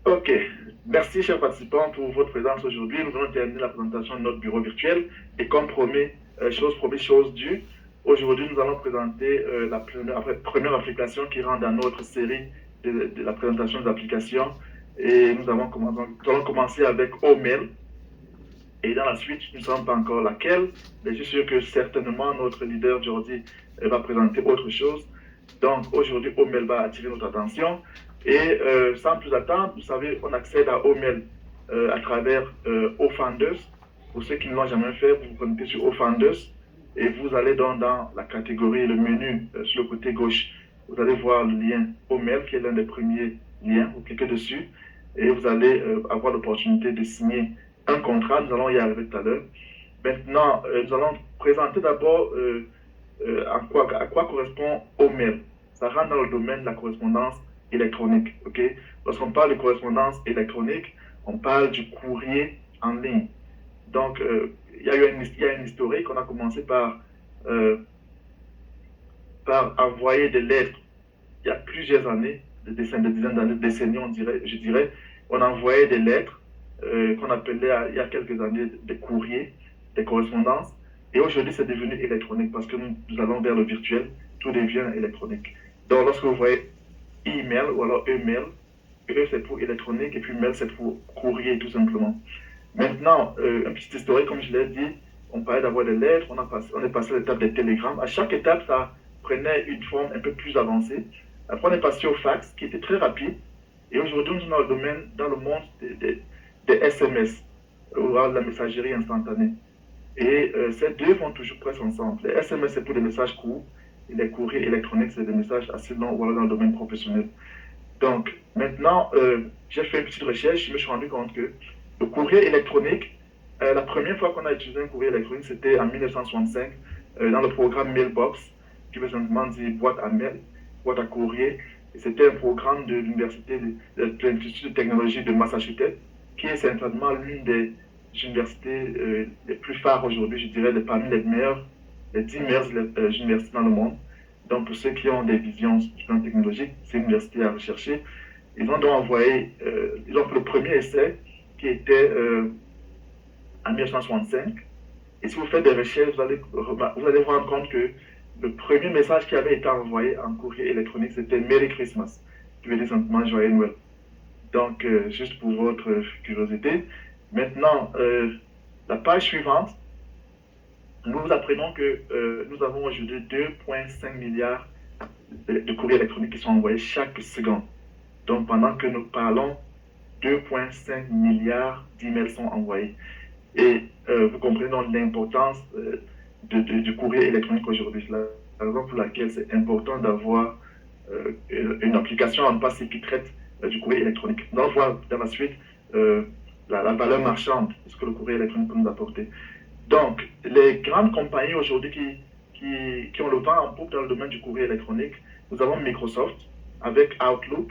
Ok, merci chers participants pour votre présence aujourd'hui. Nous allons terminer la présentation de notre bureau virtuel et comme promis, chose promise, chose due, aujourd'hui nous allons présenter la première application qui rentre dans notre série de la présentation des applications et nous allons commencer avec Omail et dans la suite, nous ne savons pas encore laquelle, mais je suis sûr que certainement notre leader Jordi va présenter autre chose. Donc aujourd'hui, Omail va attirer notre attention. Et sans plus attendre, vous savez, on accède à Omail à travers Offenders. Pour ceux qui ne l'ont jamais fait, vous vous connectez sur Offenders et vous allez dans la catégorie, le menu sur le côté gauche. Vous allez voir le lien Omail qui est l'un des premiers liens. Vous cliquez dessus et vous allez avoir l'opportunité de signer un contrat. Nous allons y arriver tout à l'heure. Maintenant, nous allons présenter d'abord à quoi correspond Omail. Ça rentre dans le domaine de la correspondance électronique. Okay? Lorsqu'on parle de correspondance électronique, on parle du courrier en ligne. Donc, il y a une historique. On a commencé euh, par envoyer des lettres il y a plusieurs années, des dizaines d'années, des décennies, je dirais. On envoyait des lettres qu'on appelait il y a quelques années des courriers, des correspondances. Et aujourd'hui, c'est devenu électronique parce que nous allons vers le virtuel, tout devient électronique. Donc, lorsque vous voyez email ou alors email, e c'est pour électronique et puis mail c'est pour courrier tout simplement. Maintenant, un petit historique, comme je l'ai dit, on parlait d'avoir des lettres, on est passé à l'étape des télégrammes. À chaque étape, ça prenait une forme un peu plus avancée. Après, on est passé au fax, qui était très rapide. Et aujourd'hui, nous sommes dans le domaine, dans le monde des SMS, ou de la messagerie instantanée. Et ces deux vont toujours presque ensemble. Les SMS, c'est pour des messages courts, et les courriers électroniques, c'est des messages assez longs, ou alors dans le domaine professionnel. Donc, maintenant, j'ai fait une petite recherche, je me suis rendu compte que le courrier électronique, la première fois qu'on a utilisé un courrier électronique, c'était en 1965, dans le programme Mailbox, qui veut simplement dire boîte à mail, boîte à courrier. Et c'était un programme de l'université, de l'Institut de technologie de Massachusetts, qui est certainement l'une des universités les plus phares aujourd'hui, je dirais, parmi les meilleures, les 10 meilleures universités dans le monde. Donc, pour ceux qui ont des visions sur le plan technologique, c'est une université à rechercher. Ils ont donc envoyé, ils ont fait le premier essai qui était en 1965. Et si vous faites des recherches, vous allez vous rendre compte que le premier message qui avait été envoyé en courrier électronique, c'était Merry Christmas, qui veut dire simplement Joyeux Noël. Donc, juste pour votre curiosité. Maintenant, la page suivante, nous apprenons que nous avons aujourd'hui 2,5 milliards de courriers électroniques qui sont envoyés chaque seconde. Donc, pendant que nous parlons, 2,5 milliards d'emails sont envoyés. Et vous comprenez donc l'importance du courrier électronique aujourd'hui. C'est la raison pour laquelle c'est important d'avoir une application en passe qui traite du courrier électronique. Nous allons voir dans la suite la valeur marchande de ce que le courrier électronique peut nous apporter. Donc, les grandes compagnies aujourd'hui qui ont le vent en poupe dans le domaine du courrier électronique, nous avons Microsoft avec Outlook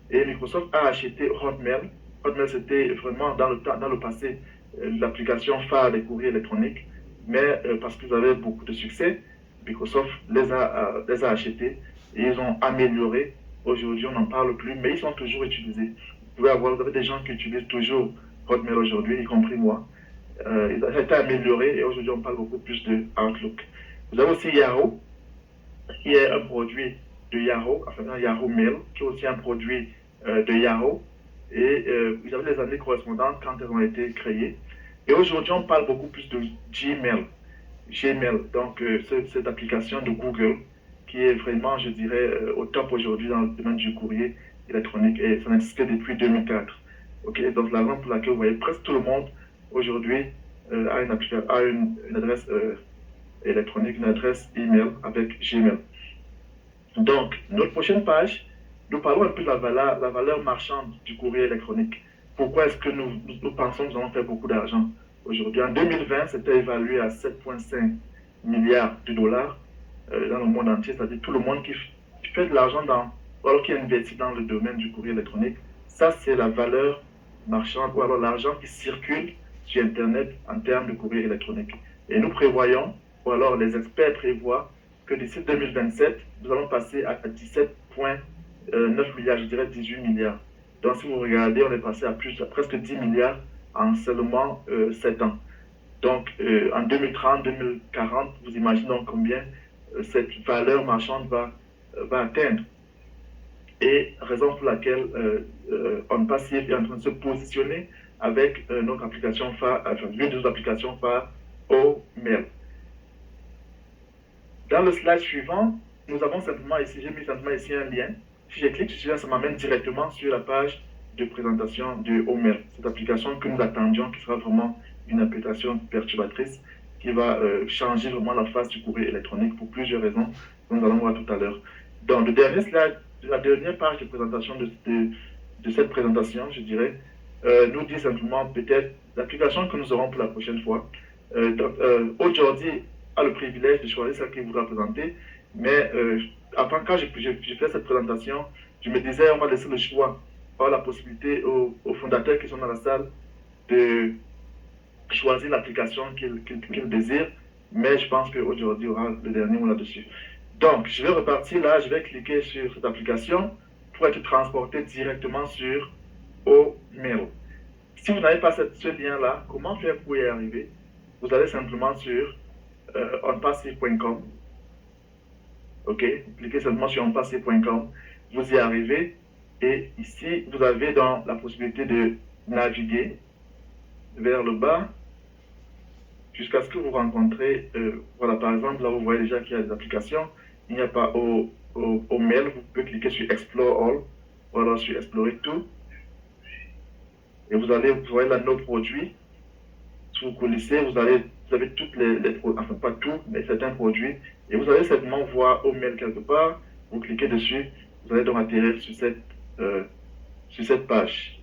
et Microsoft a acheté Hotmail. Hotmail, c'était vraiment dans le passé l'application phare des courriers électroniques, mais parce qu'ils avaient beaucoup de succès, Microsoft les a achetés et ils ont amélioré. Aujourd'hui, on n'en parle plus, mais ils sont toujours utilisés. Vous avez des gens qui utilisent toujours Hotmail aujourd'hui, y compris moi. Ils ont été améliorés et aujourd'hui, on parle beaucoup plus de Outlook. Vous avez aussi Yahoo, qui est un produit de Yahoo, enfin Yahoo Mail, qui est aussi un produit de Yahoo. Et vous avez les années correspondantes quand elles ont été créées. Et aujourd'hui, on parle beaucoup plus de Gmail. Gmail, donc cette application de Google qui est vraiment, je dirais, au top aujourd'hui dans le domaine du courrier électronique et ça n'existe que depuis 2004. Okay? Donc la raison pour laquelle vous voyez presque tout le monde aujourd'hui a une adresse électronique, une adresse email avec Gmail. Donc, notre prochaine page, nous parlons un peu de la valeur marchande du courrier électronique. Pourquoi est-ce que nous pensons que nous allons faire beaucoup d'argent aujourd'hui? En 2020, c'était évalué à 7,5 milliards de dollars dans le monde entier, c'est-à-dire tout le monde qui fait de l'argent alors qui investit dans le domaine du courrier électronique. Ça, c'est la valeur marchande ou alors l'argent qui circule sur Internet en termes de courrier électronique. Et nous prévoyons, ou alors les experts prévoient, que d'ici 2027, nous allons passer à 17,9 milliards, je dirais 18 milliards. Donc, si vous regardez, on est passé à presque 10 milliards en seulement 7 ans. Donc, en 2030, 2040, vous imaginez donc combien cette valeur marchande va atteindre. Et raison pour laquelle OnPassive est en train de se positionner avec notre application phare, l'une de nos applications phares, OMail. Dans le slide suivant, nous avons simplement ici, j'ai mis simplement ici un lien. Si je clique sur celui-là, ça m'amène directement sur la page de présentation de OMail, cette application que nous attendions, qui sera vraiment une application perturbatrice, qui va changer vraiment la face du courrier électronique pour plusieurs raisons que nous allons voir tout à l'heure. Dans le dernier slide, la dernière page de présentation de cette présentation, je dirais, nous dit simplement peut-être l'application que nous aurons pour la prochaine fois. Aujourd'hui, a le privilège de choisir celle qu'il voudra présenter, mais avant, quand j'ai fait cette présentation, je me disais, on va laisser le choix, par la possibilité aux fondateurs qui sont dans la salle de choisir l'application qu'ils désirent, mais je pense qu'aujourd'hui, il y aura le dernier mot là-dessus. Donc, je vais repartir là, je vais cliquer sur cette application pour être transporté directement sur OMail. Si vous n'avez pas ce lien-là, comment faire pour y arriver? Vous allez simplement sur onpassive.com. Ok, vous cliquez simplement sur onpassive.com, vous y arrivez et ici vous avez donc la possibilité de naviguer vers le bas jusqu'à ce que vous rencontrez, voilà, par exemple, là vous voyez déjà qu'il y a des applications, il n'y a pas OMail, vous pouvez cliquer sur Explore All, ou alors sur Explorer tout, et vous voyez là nos produits. Si vous connaissez, vous avez toutes les produits, enfin pas tout, mais certains produits, et vous allez simplement voir OMail quelque part, vous cliquez dessus, vous allez donc atterrir sur cette page.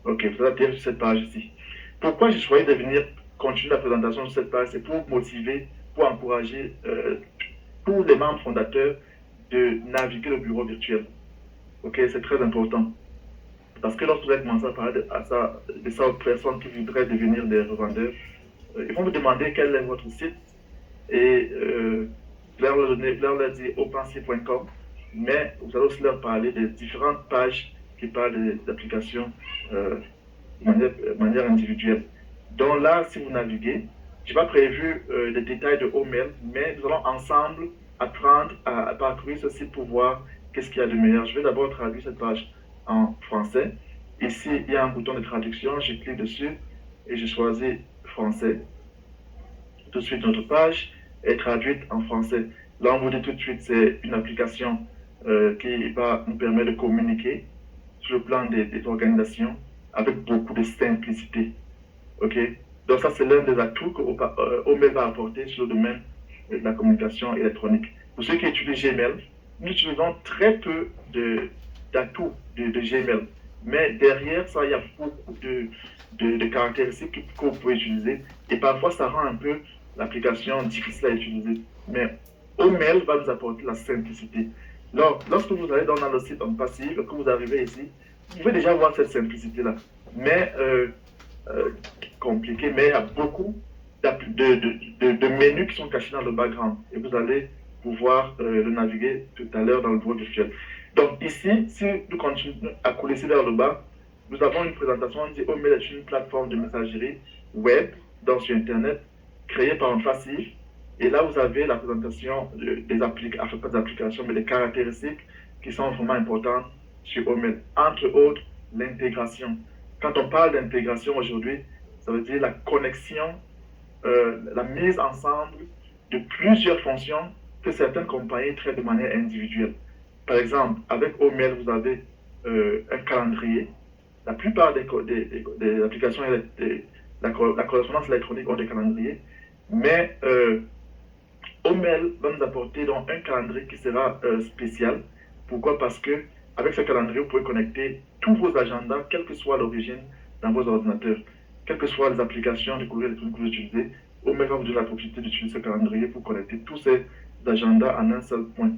Ok, vous allez atterrir sur cette page ici. Pourquoi j'ai choisi de venir continuer la présentation de cette page? C'est pour motiver, pour encourager tous les membres fondateurs de naviguer le bureau virtuel. Ok, c'est très important. Parce que lorsque vous allez commencer à parler de ça aux personnes qui voudraient devenir des revendeurs, ils vont vous demander quel est votre site et leur dire opensia.com, mais vous allez aussi leur parler des différentes pages qui parlent d'applications de manière individuelle. Donc là, si vous naviguez, je n'ai pas prévu les détails de OMail, mais nous allons ensemble apprendre à parcourir ce site pour voir qu'est-ce qu'il y a de meilleur. Je vais d'abord traduire cette page en français. Ici, il y a un bouton de traduction, je clique dessus et je choisis français. Tout de suite, notre page est traduite en français. Là, on vous dit tout de suite, c'est une application qui va nous permettre de communiquer sur le plan des organisations avec beaucoup de simplicité. Ok? Donc ça, c'est l'un des atouts que OMail va apporter sur le domaine de la communication électronique. Pour ceux qui utilisent Gmail, nous utilisons très peu d'atouts de Gmail. Mais derrière ça, il y a beaucoup de caractéristiques que vous pouvez utiliser. Et parfois, ça rend un peu l'application difficile à utiliser. Mais OMail va nous apporter la simplicité. Lorsque vous allez dans le site OnPassive, que vous arrivez ici, vous pouvez déjà voir cette simplicité-là. Mais compliqué, mais il y a beaucoup de menus qui sont cachés dans le background. Et vous allez pouvoir le naviguer tout à l'heure dans le bureau virtuel. Donc ici, si nous continuons à coulisser vers le bas, nous avons une présentation, on dit OMail est une plateforme de messagerie web sur Internet créée par OnPassive. Et là, vous avez la présentation des applications, pas des applications, mais des caractéristiques qui sont vraiment importantes sur OMail. Entre autres, l'intégration. Quand on parle d'intégration aujourd'hui, ça veut dire la connexion, la mise ensemble de plusieurs fonctions que certaines compagnies traitent de manière individuelle. Par exemple, avec OMail, vous avez un calendrier. La plupart des applications, la correspondance électronique ont des calendriers, mais OMail va nous apporter donc un calendrier qui sera spécial. Pourquoi? Parce que avec ce calendrier, vous pouvez connecter tous vos agendas, quelle que soit l'origine, dans vos ordinateurs. Quelles que soient les applications de courrier électronique que vous utilisez, OMail va vous donner la possibilité d'utiliser ce calendrier pour connecter tous ces agendas en un seul point.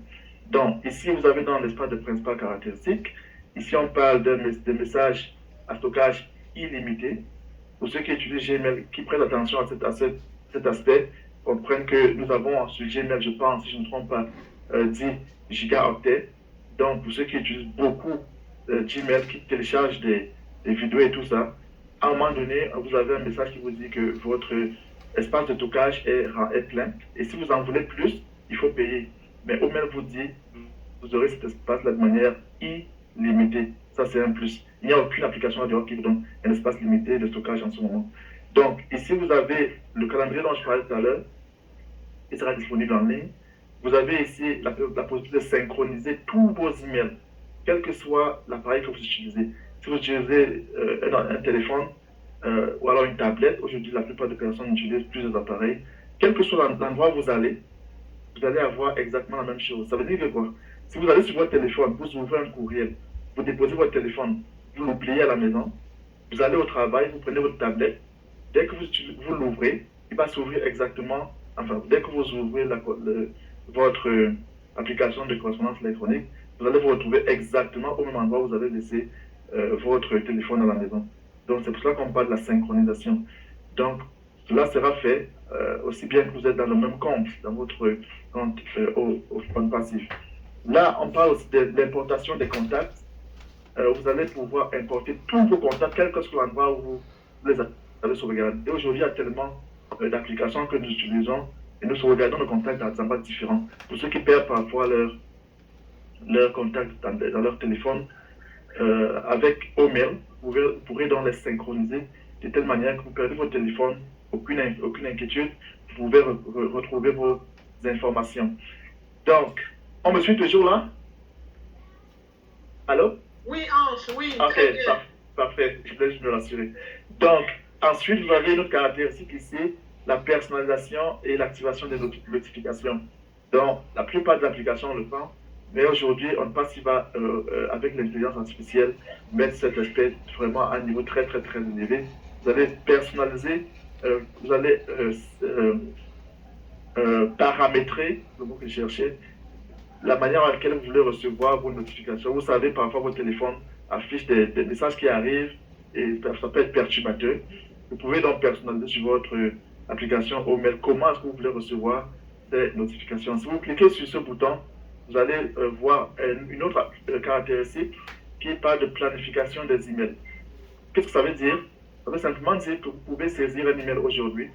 Donc, ici, vous avez dans l'espace de principales caractéristiques. Ici, on parle de messages à stockage illimité. Pour ceux qui utilisent Gmail, qui prennent attention à cet aspect, comprennent que nous avons sur Gmail, je pense, si je ne me trompe pas, 10 gigaoctets. Donc, pour ceux qui utilisent beaucoup Gmail qui télécharge des vidéos et tout ça, à un moment donné, vous avez un message qui vous dit que votre espace de stockage est plein. Et si vous en voulez plus, il faut payer. Mais au même vous dit, vous aurez cet espace-là de manière illimitée. Ça, c'est un plus. Il n'y a aucune application à dehors qui vous donne un espace limité de stockage en ce moment. Donc, ici, vous avez le calendrier dont je parlais tout à l'heure. Il sera disponible en ligne. Vous avez ici la possibilité de synchroniser tous vos emails, quel que soit l'appareil que vous utilisez. Si vous utilisez un téléphone ou alors une tablette, aujourd'hui la plupart des personnes utilisent plusieurs appareils, quel que soit l'endroit où vous allez avoir exactement la même chose. Ça veut dire que quoi? Si vous allez sur votre téléphone, vous ouvrez un courriel, vous déposez votre téléphone, vous l'oubliez à la maison, vous allez au travail, vous prenez votre tablette, dès que vous l'ouvrez, il va s'ouvrir exactement, enfin, dès que vous ouvrez votre application de correspondance électronique, vous allez vous retrouver exactement au même endroit où vous avez laissé votre téléphone à la maison. Donc, c'est pour cela qu'on parle de la synchronisation. Donc, cela sera fait aussi bien que vous êtes dans le même compte, dans votre compte au compte passif. Là, on parle aussi de l'importation des contacts. Vous allez pouvoir importer tous vos contacts, quel que soit l'endroit où vous les avez sauvegardés. Et aujourd'hui, il y a tellement d'applications que nous utilisons et nous sauvegardons nos contacts dans des endroits différents. Pour ceux qui perdent parfois leur contact dans leur téléphone, avec Omail, vous pourrez donc les synchroniser de telle manière que vous perdez votre téléphone, aucune inquiétude, vous pouvez retrouver vos informations. Donc, on me suit toujours là? Allô? Oui, Ange, oui. Ok, parfait, je voulais juste me rassurer. Donc, ensuite, vous avez une autre caractéristique ici, la personnalisation et l'activation des notifications. Donc, la plupart des applications le font, mais aujourd'hui, on pense qu'il va, avec l'intelligence artificielle, mettre cet aspect vraiment à un niveau très, très, très élevé. Vous allez personnaliser, vous allez paramétrer, le mot que je cherchais, la manière à laquelle vous voulez recevoir vos notifications. Vous savez, parfois, votre téléphone affiche des messages qui arrivent et ça peut être perturbateur. Vous pouvez donc personnaliser sur votre application Omail comment est-ce que vous voulez recevoir ces notifications. Si vous cliquez sur ce bouton, vous allez voir une autre caractéristique qui parle de planification des emails. Qu'est-ce que ça veut dire? Ça veut simplement dire que vous pouvez saisir un email aujourd'hui.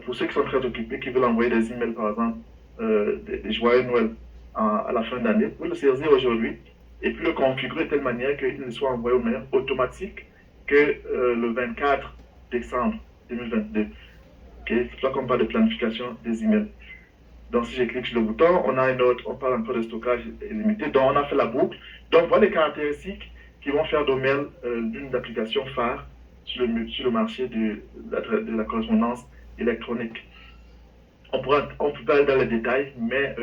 Pour ceux qui sont très occupés, qui veulent envoyer des emails, par exemple, des joyeux Noël à la fin d'année, vous le saisir aujourd'hui et puis le configurer de telle manière qu'il ne soit envoyé au mail automatique que le 24 décembre 2022. Okay? C'est pour ça qu'on parle de planification des emails. Donc, si je clique sur le bouton, on a une autre, on parle encore de stockage illimité. Donc, on a fait la boucle. Donc, voilà les caractéristiques qui vont faire d'Omail l'une application phare sur le marché de la correspondance électronique. On peut aller dans les détails, mais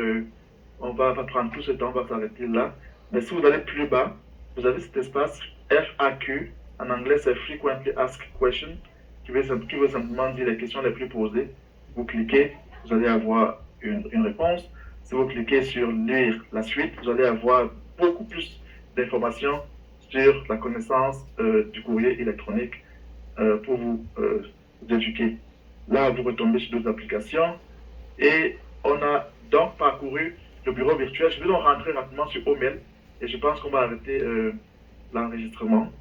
on va pas prendre tout ce temps, on va s'arrêter là. Mais si vous allez plus bas, vous avez cet espace FAQ, en anglais c'est Frequently Asked Questions, qui veut simplement dire les questions les plus posées. Vous cliquez, vous allez avoir une réponse. Si vous cliquez sur lire la suite, vous allez avoir beaucoup plus d'informations sur la connaissance du courrier électronique pour vous éduquer. Là, vous retombez sur d'autres applications et on a donc parcouru le bureau virtuel. Je vais donc rentrer rapidement sur Omail et je pense qu'on va arrêter l'enregistrement.